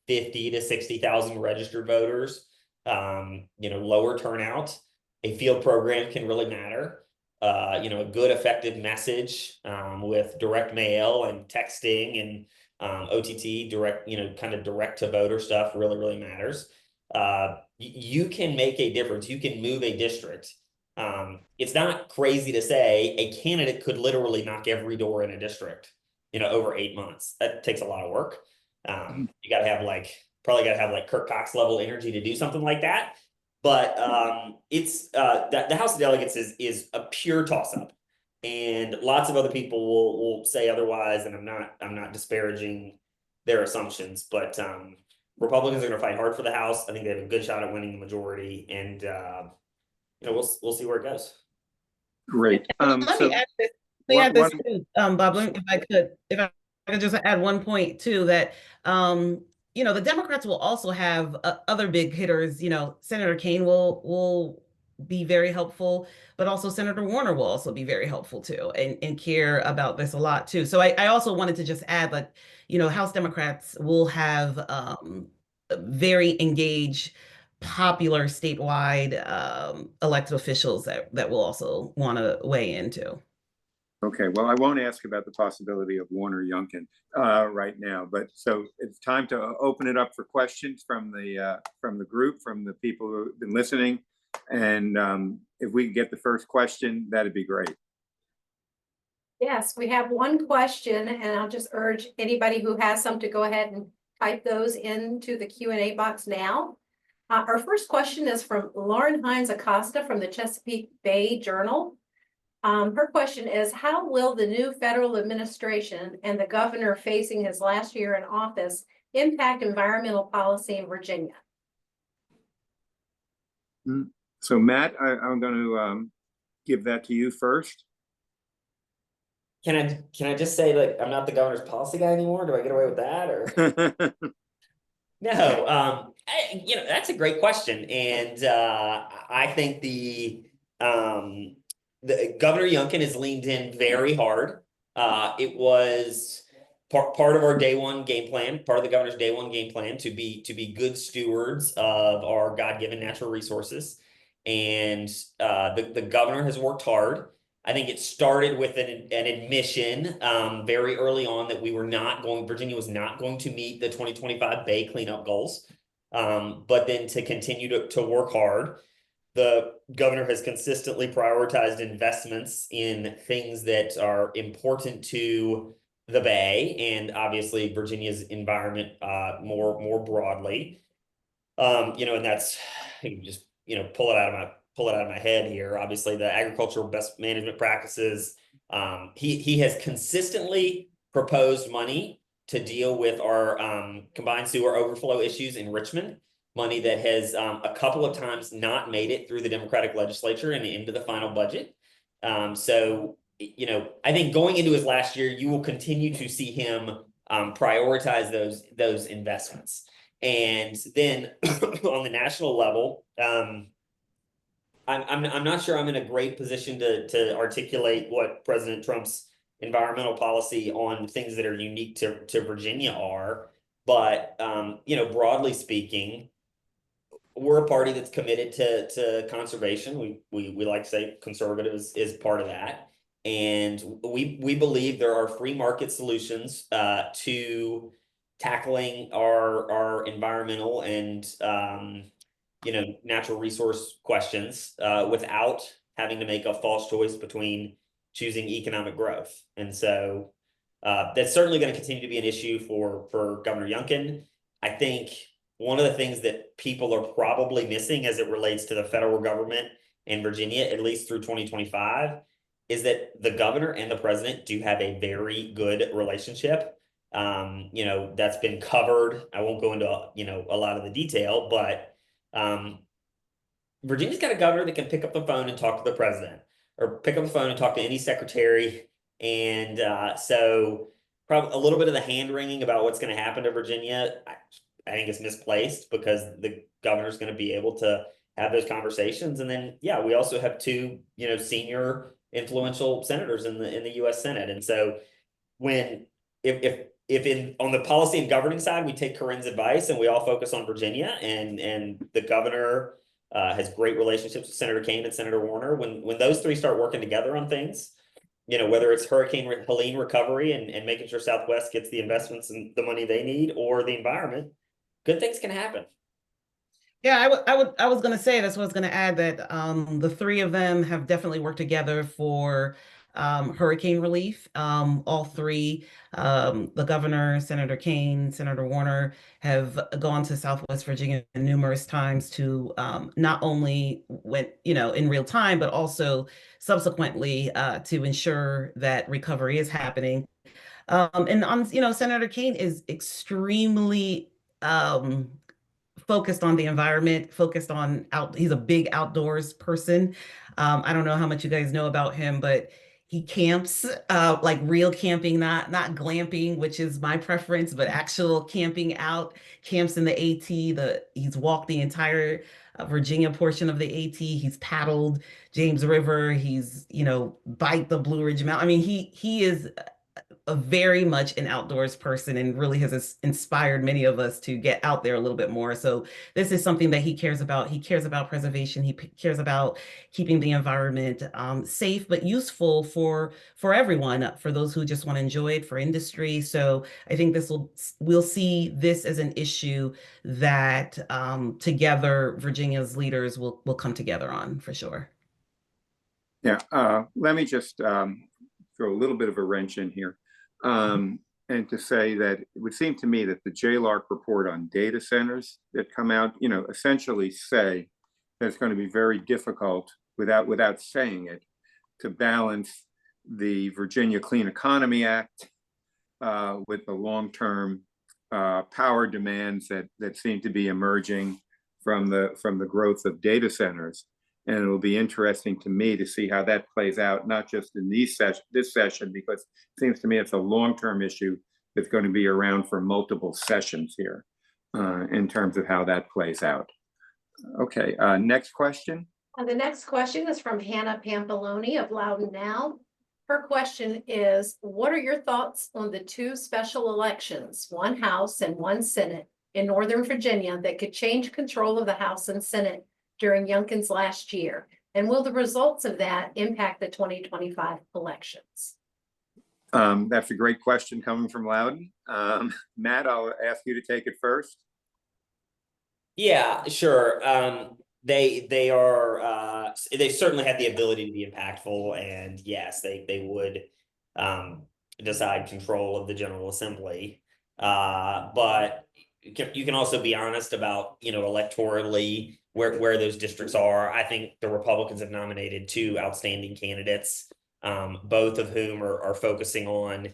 50 to 60,000 registered voters, lower turnout. A field program can really matter. A good effective message with direct mail and texting and OTT direct, kind of direct to voter stuff really, really matters. You can make a difference. You can move a district. It's not crazy to say a candidate could literally knock every door in a district, over 8 months. That takes a lot of work. You got to have probably got to have Kirk Cox level energy to do something like that. But it's the House of Delegates is a pure toss up, and lots of other people will say otherwise. And I'm not disparaging their assumptions, but Republicans are going to fight hard for the House. I think they have a good shot at winning the majority, and we'll see where it goes. Great. Let me add this too, Bob, if I could just add one point too, that the Democrats will also have other big hitters. Senator Kaine will be very helpful, but also Senator Warner will also be very helpful too, and care about this a lot too. So I also wanted to just add that, House Democrats will have very engaged, popular statewide elected officials that will also want to weigh into. Okay, well, I won't ask about the possibility of Warner Youngkin right now, but so it's time to open it up for questions from the group, from the people who've been listening. And if we could get the first question, that'd be great. Yes, we have one question, and I'll just urge anybody who has some to go ahead and type those into the Q&A box now. Our first question is from Lauren Hines Acosta from the Chesapeake Bay Journal. Her question is, how will the new federal administration and the governor facing his last year in office impact environmental policy in Virginia? So Matt, I'm going to give that to you first. Can I just say that I'm not the governor's policy guy anymore? Do I get away with that, or? No, that's a great question, and I think the Governor Youngkin has leaned in very hard. It was part of our day one game plan, part of the governor's day one game plan to be good stewards of our God-given natural resources, and the governor has worked hard. I think it started with an admission very early on that Virginia was not going to meet the 2025 Bay cleanup goals. But then to continue to work hard, the governor has consistently prioritized investments in things that are important to the Bay and obviously Virginia's environment more broadly. And that's, just, pull it out of my head here. Obviously, the agricultural best management practices. He has consistently proposed money to deal with our combined sewer overflow issues in Richmond. Money that has a couple of times not made it through the Democratic legislature and into the final budget. So, I think going into his last year, you will continue to see him prioritize those investments. And then on the national level, I'm not sure I'm in a great position to articulate what President Trump's environmental policy on things that are unique to Virginia are, but broadly speaking, we're a party that's committed to conservation. We like to say conservative is part of that, and we believe there are free market solutions to tackling our environmental and natural resource questions without having to make a false choice between choosing economic growth. And so that's certainly going to continue to be an issue for Governor Youngkin. I think one of the things that people are probably missing as it relates to the federal government in Virginia, at least through 2025, is that the governor and the president do have a very good relationship. That's been covered. I won't go into a lot of the detail, but Virginia's got a governor that can pick up the phone and talk to the president, or pick up the phone and talk to any secretary. And so probably a little bit of the hand wringing about what's going to happen to Virginia, I think is misplaced, because the governor's going to be able to have those conversations. And then, we also have two, senior influential senators in the U.S. Senate. And so if on the policy and governing side, we take Keren's advice and we all focus on Virginia, and the governor has great relationships with Senator Kaine and Senator Warner, when those three start working together on things, whether it's Hurricane Helene recovery and making sure Southwest gets the investments and the money they need, or the environment, good things can happen. Yeah, I was going to say, that's what I was going to add, that the three of them have definitely worked together for hurricane relief. All three, the governor, Senator Kaine, Senator Warner, have gone to Southwest Virginia numerous times to not only in real time, but also subsequently to ensure that recovery is happening. And Senator Kaine is extremely focused on the environment, focused on he's a big outdoors person. I don't know how much you guys know about him, but he camps, like real camping, not glamping, which is my preference, but actual camping out, camps in the AT. He's walked the entire Virginia portion of the AT. He's paddled James River. He's, biked the Blue Ridge Mountain. I mean, he is a very much an outdoors person, and really has inspired many of us to get out there a little bit more. So this is something that he cares about. He cares about preservation. He cares about keeping the environment safe but useful for everyone, for those who just want to enjoy it, for industry. So I think we'll see this as an issue that together Virginia's leaders will come together on, for sure. Yeah, let me just throw a little bit of a wrench in here. And to say that it would seem to me that the JLARC report on data centers that come out, essentially say that it's going to be very difficult, without saying it, to balance the Virginia Clean Economy Act with the long-term power demands that seem to be emerging from the growth of data centers. And it will be interesting to me to see how that plays out, not just in this session, because it seems to me it's a long-term issue that's going to be around for multiple sessions here in terms of how that plays out. Okay, next question. The next question is from Hannah Pampaloni of Loudon Now. Her question is, what are your thoughts on the two special elections, one House and one Senate in Northern Virginia, that could change control of the House and Senate during Youngkin's last year? And will the results of that impact the 2025 elections? That's a great question coming from Loudon. Matt, I'll ask you to take it first. Yeah, sure. They certainly have the ability to be impactful, and yes, they would decide control of the General Assembly. But you can also be honest about, electorally where those districts are. I think the Republicans have nominated two outstanding candidates, both of whom are focusing on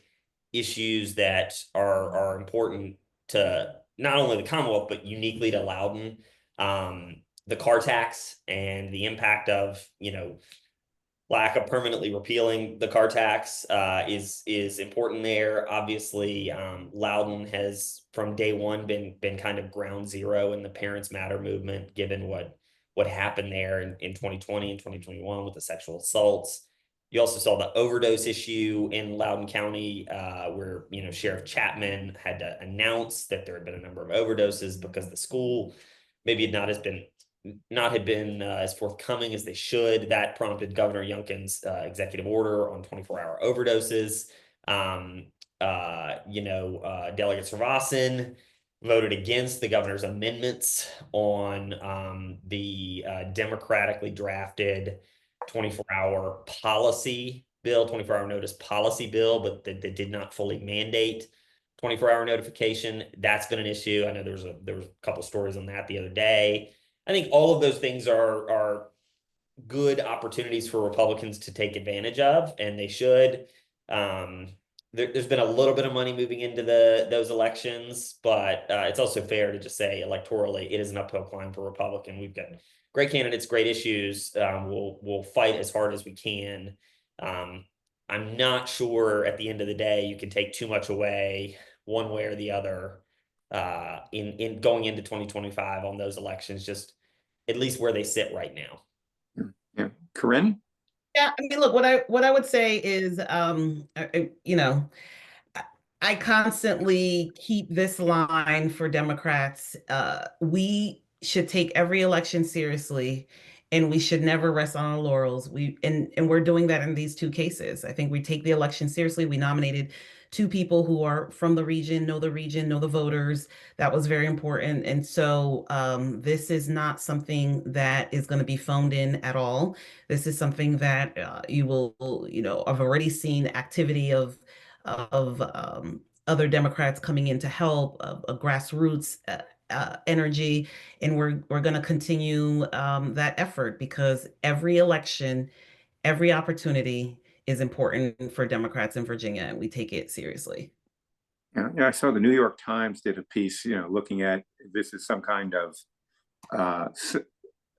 issues that are important to not only the Commonwealth, but uniquely to Loudon. The car tax and the impact of, lack of permanently repealing the car tax is important there. Obviously, Loudon has from day one been kind of ground zero in the Parents Matter movement, given what happened there in 2020 and 2021 with the sexual assaults. You also saw the overdose issue in Loudoun County, where Sheriff Chapman had to announce that there had been a number of overdoses because the school maybe not had been as forthcoming as they should. That prompted Governor Youngkin's executive order on 24-hour overdoses. Delegate Servasin voted against the governor's amendments on the democratically drafted 24-hour policy bill, 24-hour notice policy bill, but that did not fully mandate 24-hour notification. That's been an issue. I know there was a couple stories on that the other day. I think all of those things are good opportunities for Republicans to take advantage of, and they should. There's been a little bit of money moving into those elections, but it's also fair to just say electorally, it is an uphill climb for Republican. We've got great candidates, great issues. We'll fight as hard as we can. I'm not sure at the end of the day you can take too much away one way or the other in going into 2025 on those elections, just at least where they sit right now. Yeah, Keren? Yeah, I mean, look, what I would say is, I constantly keep this line for Democrats. We should take every election seriously, and we should never rest on our laurels. And we're doing that in these two cases. I think we take the election seriously. We nominated two people who are from the region, know the voters. That was very important. And so this is not something that is going to be phoned in at all. This is something that you will, I've already seen activity of other Democrats coming in to help, a grassroots energy, and we're going to continue that effort, because every election, every opportunity is important for Democrats in Virginia, and we take it seriously. Yeah, I saw the New York Times did a piece, looking at this as some kind of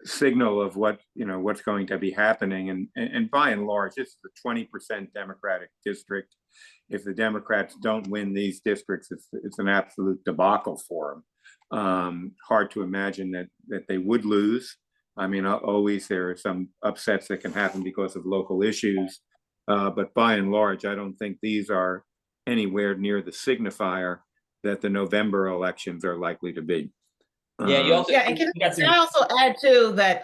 signal of what's going to be happening, and by and large, this is a 20% Democratic district. If the Democrats don't win these districts, it's an absolute debacle for them. Hard to imagine that they would lose. I mean, always there are some upsets that can happen because of local issues, but by and large, I don't think these are anywhere near the signifier that the November elections are likely to be. Yeah, you also, and can I also add too that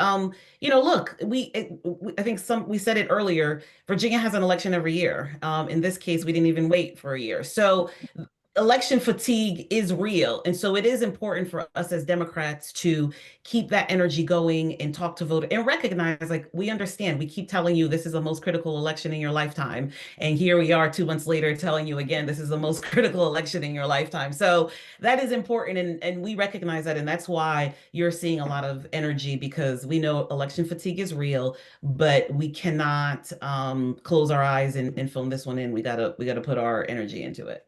look, I think we said it earlier. Virginia has an election every year. In this case, we didn't even wait for a year. So election fatigue is real. And so it is important for us as Democrats to keep that energy going and talk to voters and recognize, like, we understand, we keep telling you this is the most critical election in your lifetime. And here we are 2 months later telling you again, this is the most critical election in your lifetime. So that is important. And we recognize that. And that's why you're seeing a lot of energy, because we know election fatigue is real, but we cannot close our eyes and phone this one in. We gotta put our energy into it.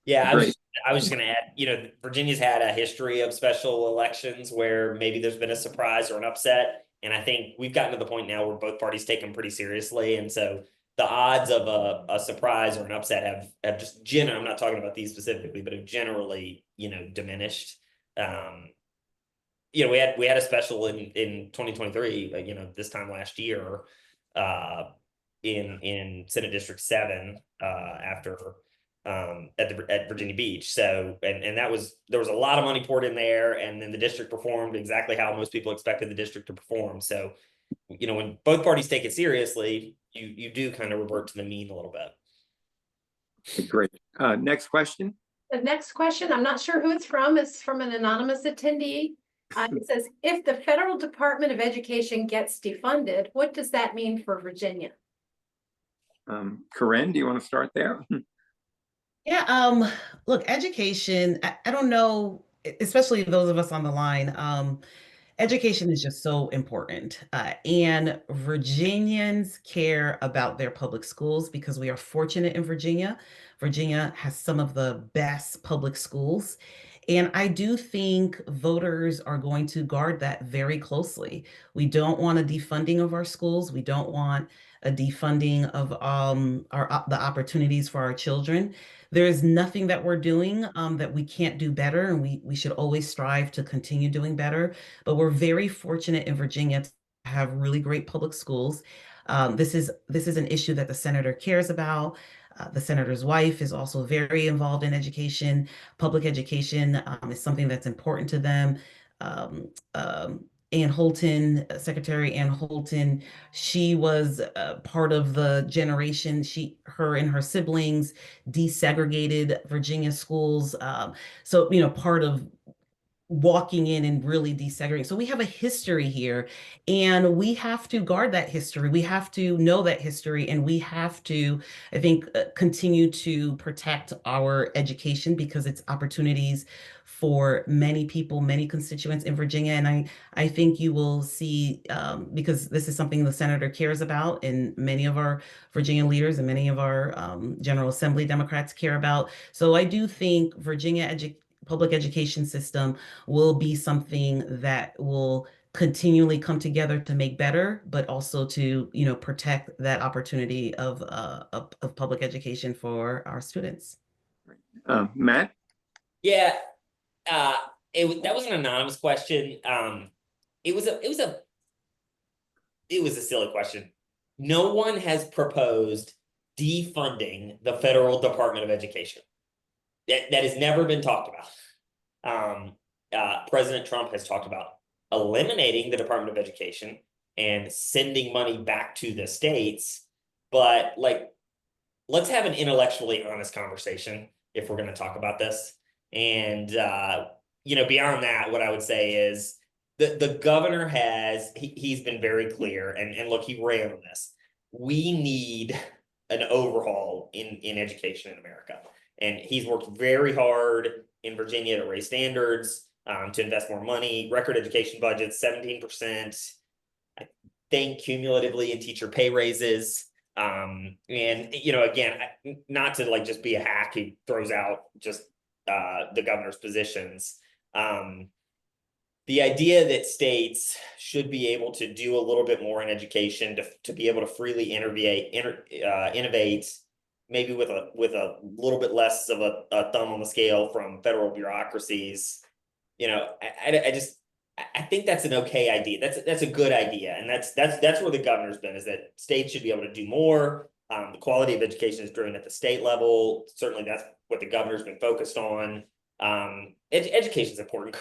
Yeah, Great. I was just going to add, you know, Virginia's had a history of special elections where maybe there's been a surprise or an upset. And I think we've gotten to the point now where both parties take them pretty seriously. And so the odds of a surprise or an upset have just generally, I'm not talking about these specifically, but have generally, you know, diminished. You know, we had a special in 2023, you know, this time last year, in Senate District 7, after at Virginia Beach. So and there was a lot of money poured in there, and then the district performed exactly how most people expected the district to perform. So, you know, when both parties take it seriously, you do kind of revert to the mean a little bit. Great. Next question. The next question, I'm not sure who it's from, is from an anonymous attendee. It says, if the federal Department of Education gets defunded, what does that mean for Virginia? Keren, do you want to start there? Yeah, look, education, I don't know, especially those of us on the line, education is just so important. And Virginians care about their public schools because we are fortunate in Virginia. Virginia has some of the best public schools. And I do think voters are going to guard that very closely. We don't want a defunding of our schools. We don't want a defunding of the opportunities for our children. There is nothing that we're doing that we can't do better, and we should always strive to continue doing better. But we're very fortunate in Virginia to have really great public schools. This is an issue that the senator cares about. The senator's wife is also very involved in education. Public education is something that's important to them. Ann Holton, Secretary Ann Holton, she was part of the generation, her and her siblings desegregated Virginia schools. So, you know, part of walking in and really desegregating. So we have a history here, and we have to guard that history. We have to know that history, and we have to, I think, continue to protect our education because it's opportunities for many people, many constituents in Virginia. And I think you will see, because this is something the senator cares about, and many of our Virginia leaders and many of our General Assembly Democrats care about. So I do think Virginia public education system will be something that will continually come together to make better, but also to, you know, protect that opportunity of public education for our students. Matt? Yeah, that was an anonymous question. It was a silly question. No one has proposed defunding the federal Department of Education. That has never been talked about. President Trump has talked about eliminating the Department of Education and sending money back to the states. But, like, let's have an intellectually honest conversation if we're going to talk about this. And, you know, beyond that, what I would say is the governor he's been very clear, and look, he ran on this. We need an overhaul in education in America. And he's worked very hard in Virginia to raise standards, to invest more money, record education budgets, 17%, I think, cumulatively in teacher pay raises. And, you know, again, not to like just be a hack, he throws out just the governor's positions. The idea that states should be able to do a little bit more in education to be able to freely innovate, maybe with a little bit less of a thumb on the scale from federal bureaucracies. You know, I think that's an okay idea. That's a good idea, and that's where the governor's been, is that states should be able to do more. The quality of education is driven at the state level. Certainly, that's what the governor's been focused on. Education is important.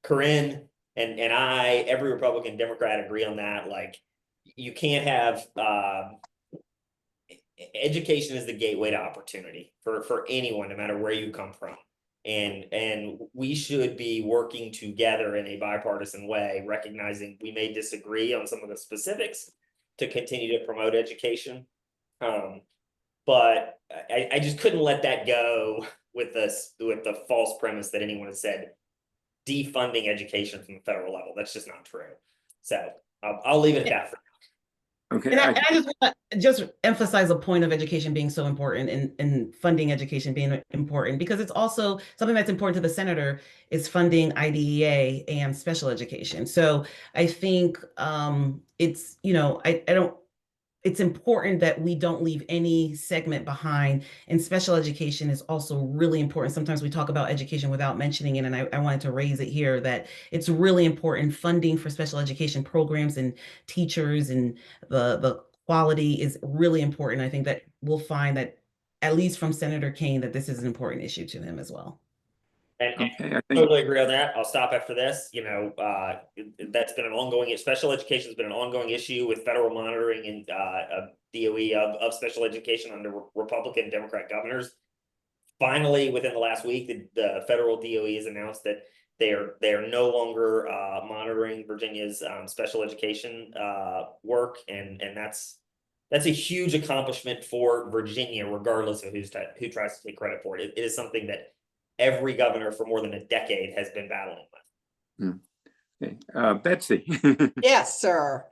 Keren and I, every Republican, Democrat agree on that. Like, you can't have education is the gateway to opportunity for anyone, no matter where you come from. And we should be working together in a bipartisan way, recognizing we may disagree on some of the specifics to continue to promote education. But I just couldn't let that go with the false premise that anyone has said defunding education from the federal level. That's just not true. So I'll leave it at that for Okay, And I just want to just emphasize a point of education being so important and funding education being important, because it's also something that's important to the senator is funding IDEA and special education. So I think it's, you know, I don't, it's important that we don't leave any segment behind, and special education is also really important. Sometimes we talk about education without mentioning it, and I wanted to raise it here that it's really important. Funding for special education programs and teachers and the quality is really important. I think that we'll find that, at least from Senator Kaine, that this is an important issue to him as well. And okay, I I think, totally agree on that. I'll stop after this. You know, that's been an ongoing, special education has been an ongoing issue with federal monitoring and DOE of special education under Republican and Democrat governors. Finally, within the last week, the federal DOE has announced that they are no longer monitoring Virginia's special education work, and that's a huge accomplishment for Virginia, regardless of who tries to take credit for it. It is something that every governor for more than a decade has been battling with. okay. Betsy. Yes, sir.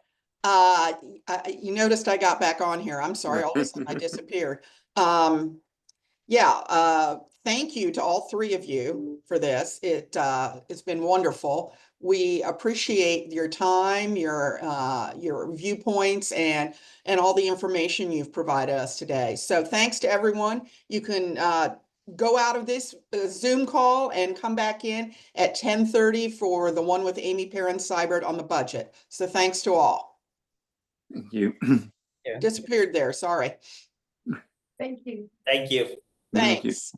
You noticed I got back on here. I'm sorry, all of a sudden I disappeared. Yeah, thank you to all three of you for this. It's been wonderful. We appreciate your time, your viewpoints, and all the information you've provided us today. So thanks to everyone. You can go out of this Zoom call and come back in at 10:30 for the one with Amy Perrin-Seibert on the budget. So thanks to all. Thank you. Disappeared there, sorry. Thank you. Thank you. Thank you. Thanks.